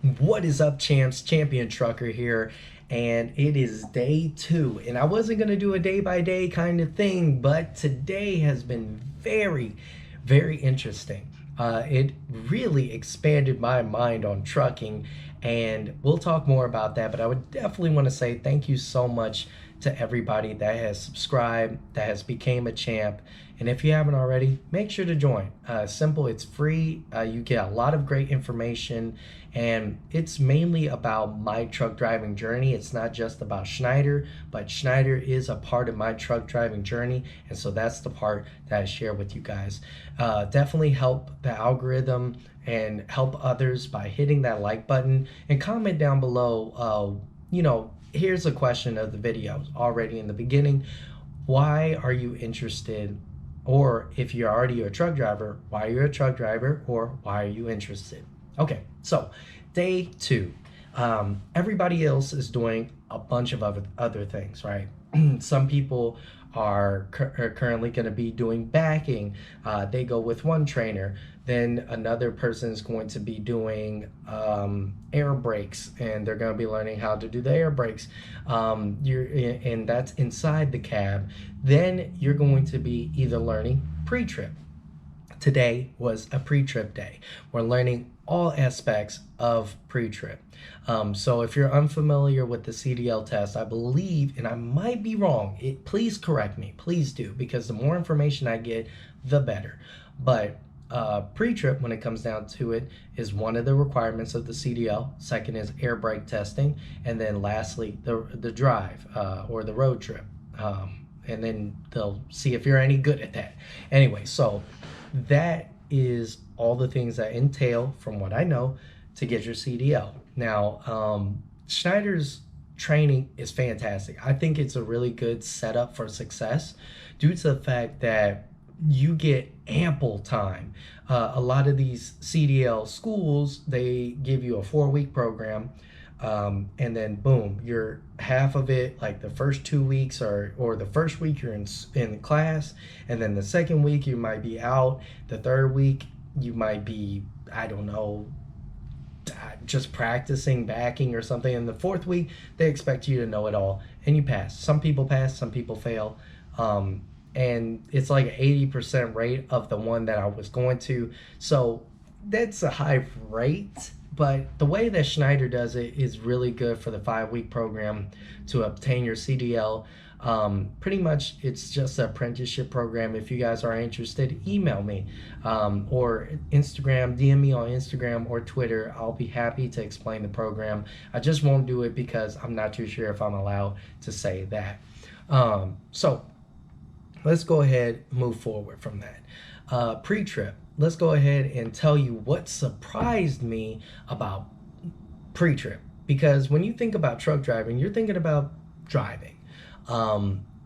What is up, champs? Champion Trucker here, and it is day 2. And I wasn't going to do a day by day kind of thing, but today has been very, very interesting. It really expanded my mind on trucking, and we'll talk more about that. But I would definitely want to say thank you so much to everybody that has subscribed, that has became a champ. And if you haven't already, make sure to join. Simple, it's free. You get a lot of great information, and it's mainly about my truck driving journey. It's not just about Schneider, but Schneider is a part of my truck driving journey, and so that's the part that I share with you guys. Definitely help the algorithm and help others by hitting that like button and comment down below. Here's a question of the video already in the beginning. Why are you interested? Or if you're already a truck driver, why are you a truck driver, or why are you interested? Okay, so day 2. Everybody else is doing a bunch of other things, right? Some people are currently going to be doing backing. They go with one trainer. Then another person is going to be doing air brakes, and they're going to be learning how to do the air brakes. And that's inside the cab. Then you're going to be either learning pre-trip. Today was a pre-trip day. We're learning all aspects of pre-trip. So if you're unfamiliar with the CDL test, I believe, and I might be wrong, please correct me, please do, because the more information I get, the better. But pre-trip, when it comes down to it, is one of the requirements of the CDL. Second is air brake testing, and then lastly, the drive or the road trip. And then they'll see if you're any good at that. Anyway, so that is all the things that entail, from what I know, to get your CDL. Now, Schneider's training is fantastic. I think it's a really good setup for success due to the fact that you get ample time. A lot of these CDL schools, they give you a 4-week program, and then boom, you're half of it, like the first 2 weeks or the first week you're in class, and then the second week you might be out. The third week you might be, I don't know, just practicing backing or something. And the fourth week they expect you to know it all, and you pass. Some people pass, some people fail. And it's like an 80% rate of the one that I was going to. So that's a high rate, but the way that Schneider does it is really good for the 5-week program to obtain your CDL. Pretty much it's just an apprenticeship program. If you guys are interested, email me or Instagram, DM me on Instagram or Twitter. I'll be happy to explain the program. I just won't do it because I'm not too sure if I'm allowed to say that. So let's go ahead and move forward from that. Pre-trip. Let's go ahead and tell you what surprised me about pre-trip. Because when you think about truck driving, you're thinking about driving.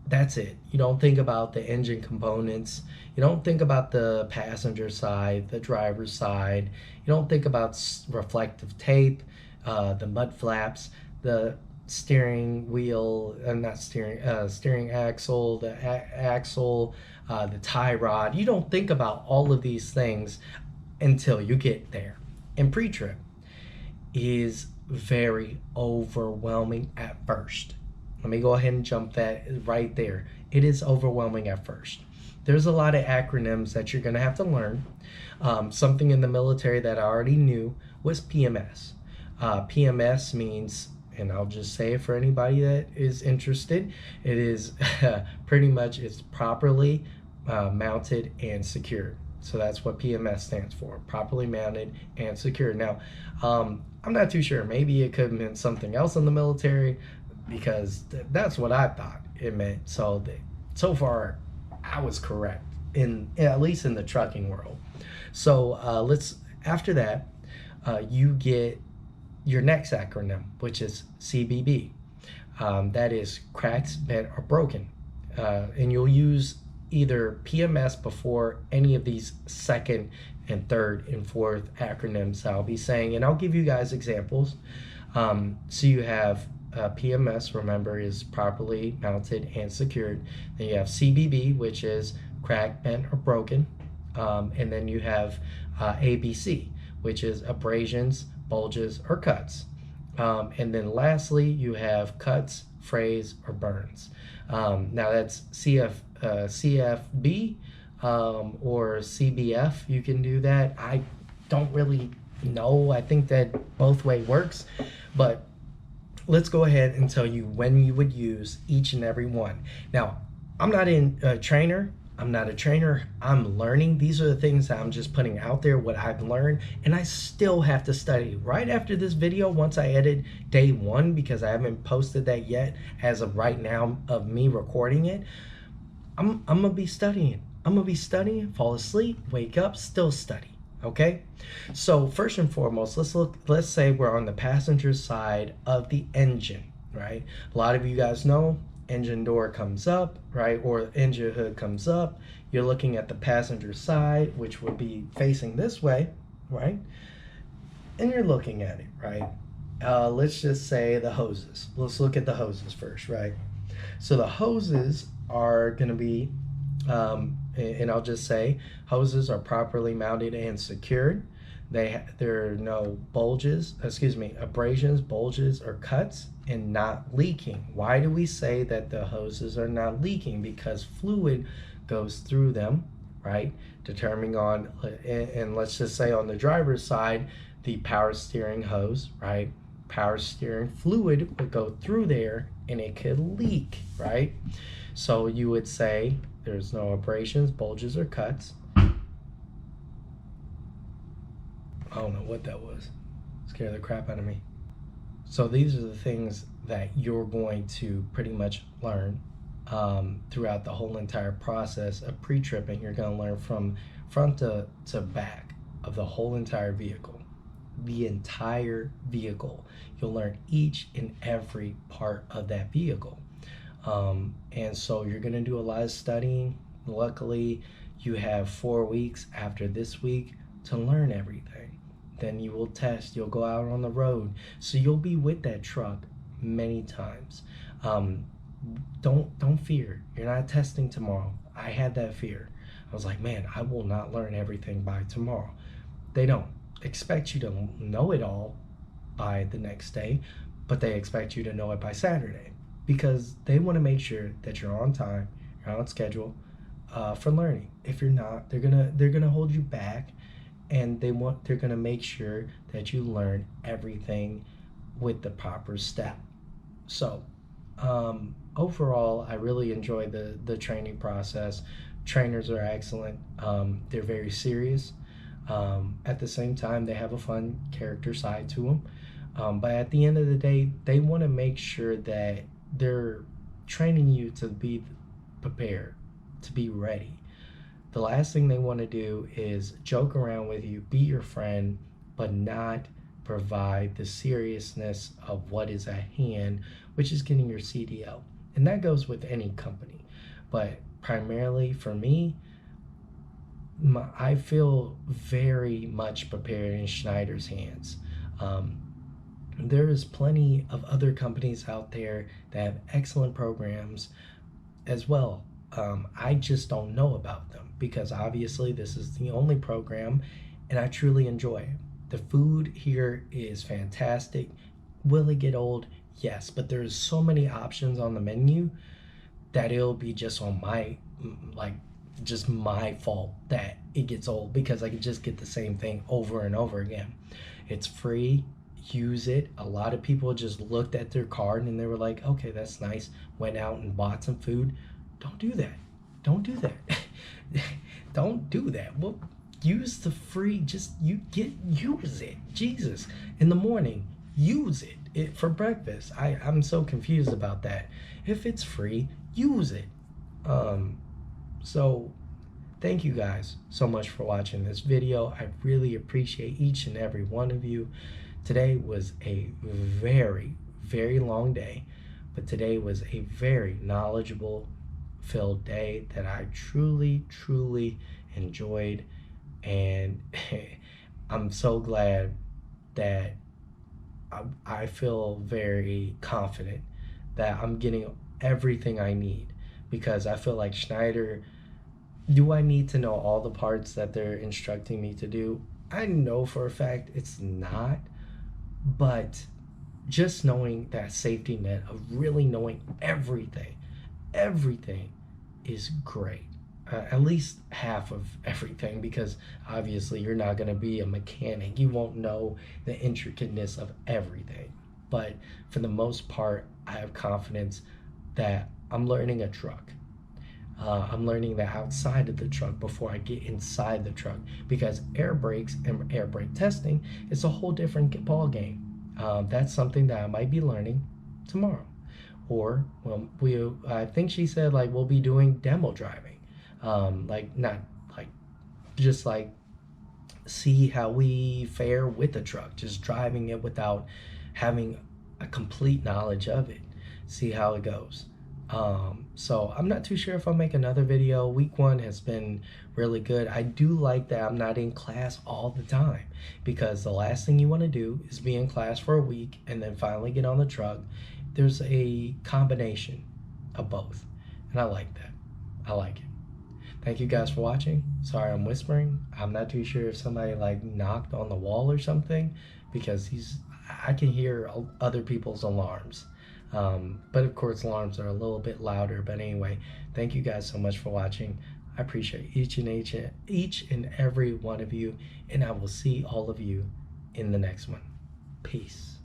That's it. You don't think about the engine components. You don't think about the passenger side, the driver's side. You don't think about reflective tape, the mud flaps, the steering wheel, steering axle, the axle, the tie rod. You don't think about all of these things until you get there. And pre-trip is very overwhelming at first. Let me go ahead and jump that right there. It is overwhelming at first. There's a lot of acronyms that you're going to have to learn. Something in the military that I already knew was PMS. PMS means, and I'll just say it for anybody that is interested, it is pretty much it's properly mounted and secured. So that's what PMS stands for, properly mounted and secured. Now, I'm not too sure. Maybe it could have meant something else in the military, because that's what I thought it meant. So far, I was correct, at least in the trucking world. So after that, you get your next acronym, which is CBB. That is cracked, bent, or broken. And you'll use either PMS before any of these second and third and fourth acronyms I'll be saying, and I'll give you guys examples. So you have PMS, remember, is properly mounted and secured. Then you have CBB, which is cracked, bent, or broken. And then you have ABC, which is abrasions, bulges, or cuts. And then lastly, you have cuts, frays, or burns. Now that's CFB or CBF. You can do that. I don't really know. I think that both way works, but let's go ahead and tell you when you would use each and every one. Now, I'm not a trainer. I'm not a trainer. I'm learning. These are the things that I'm just putting out there, what I've learned, and I still have to study. Right after this video, once I edit day 1, because I haven't posted that yet as of right now of me recording it, I'm gonna be studying. I'm gonna be studying, fall asleep, wake up, still study. Okay, so first and foremost, let's say we're on the passenger side of the engine, right? A lot of you guys know engine door comes up, right? Or engine hood comes up. You're looking at the passenger side, which would be facing this way, right? And you're looking at it, right? Let's just say the hoses. Let's look at the hoses first, right? So the hoses are going to be, and I'll just say, hoses are properly mounted and secured. There are no abrasions, bulges, or cuts, and not leaking. Why do we say that the hoses are not leaking? Because fluid goes through them, right? Determining on, and let's just say on the driver's side, the power steering hose, right? Power steering fluid would go through there and it could leak, right? So you would say there's no abrasions, bulges, or cuts. I don't know what that was. Scared the crap out of me. So these are the things that you're going to pretty much learn throughout the whole entire process of pre-tripping. You're going to learn from front to back of the whole entire vehicle. The entire vehicle. You'll learn each and every part of that vehicle. And so you're going to do a lot of studying. Luckily, you have 4 weeks after this week to learn everything. Then you will test, you'll go out on the road. So you'll be with that truck many times. Don't fear. You're not testing tomorrow. I had that fear. I was like, man, I will not learn everything by tomorrow. They don't expect you to know it all by the next day, but they expect you to know it by Saturday, because they want to make sure that you're on time, you're on schedule for learning. If you're not, they're gonna hold you back, and they're gonna make sure that you learn everything with the proper step. So overall, I really enjoy the training process. Trainers are excellent. They're very serious. At the same time, they have a fun character side to them. But at the end of the day, they want to make sure that they're training you to be prepared, to be ready. The last thing they want to do is joke around with you, be your friend, but not provide the seriousness of what is at hand, which is getting your CDL. And that goes with any company. But primarily for me, I feel very much prepared in Schneider's hands. There is plenty of other companies out there that have excellent programs as well. I just don't know about them, because obviously this is the only program and I truly enjoy it. The food here is fantastic. Will it get old? Yes, but there's so many options on the menu that it'll be just on just my fault that it gets old, because I could just get the same thing over and over again. It's free. Use it. A lot of people just looked at their card and they were like, okay, that's nice, went out and bought some food. Don't do that. Don't do that. Don't do that. Well, use the free, use it. Jesus. In the morning, use it for breakfast. I'm so confused about that. If it's free, use it. So thank you guys so much for watching this video. I really appreciate each and every one of you. Today was a very, very long day, but today was a very knowledgeable filled day that I truly, truly enjoyed. And I'm so glad that I feel very confident that I'm getting everything I need, because I feel like Schneider, do I need to know all the parts that they're instructing me to do? I know for a fact it's not, But just knowing that safety net of really knowing everything is great. At least half of everything, because obviously you're not going to be a mechanic. You won't know the intricateness of everything. But for the most part, I have confidence that I'm learning a truck. I'm learning the outside of the truck before I get inside the truck, because air brakes and air brake testing is a whole different ball game. That's something that I might be learning tomorrow, or well, I think she said like we'll be doing demo driving, like not like just like see how we fare with the truck, just driving it without having a complete knowledge of it, see how it goes. So I'm not too sure if I'll make another video. Week one has been really good. I do like that I'm not in class all the time, because the last thing you want to do is be in class for a week and then finally get on the truck. There's a combination of both, and I like that. I like it. Thank you guys for watching. Sorry I'm whispering. I'm not too sure if somebody like knocked on the wall or something, because I can hear other people's alarms. But of course alarms are a little bit louder. But anyway, thank you guys so much for watching. I appreciate each and every one of you, and I will see all of you in the next one. Peace.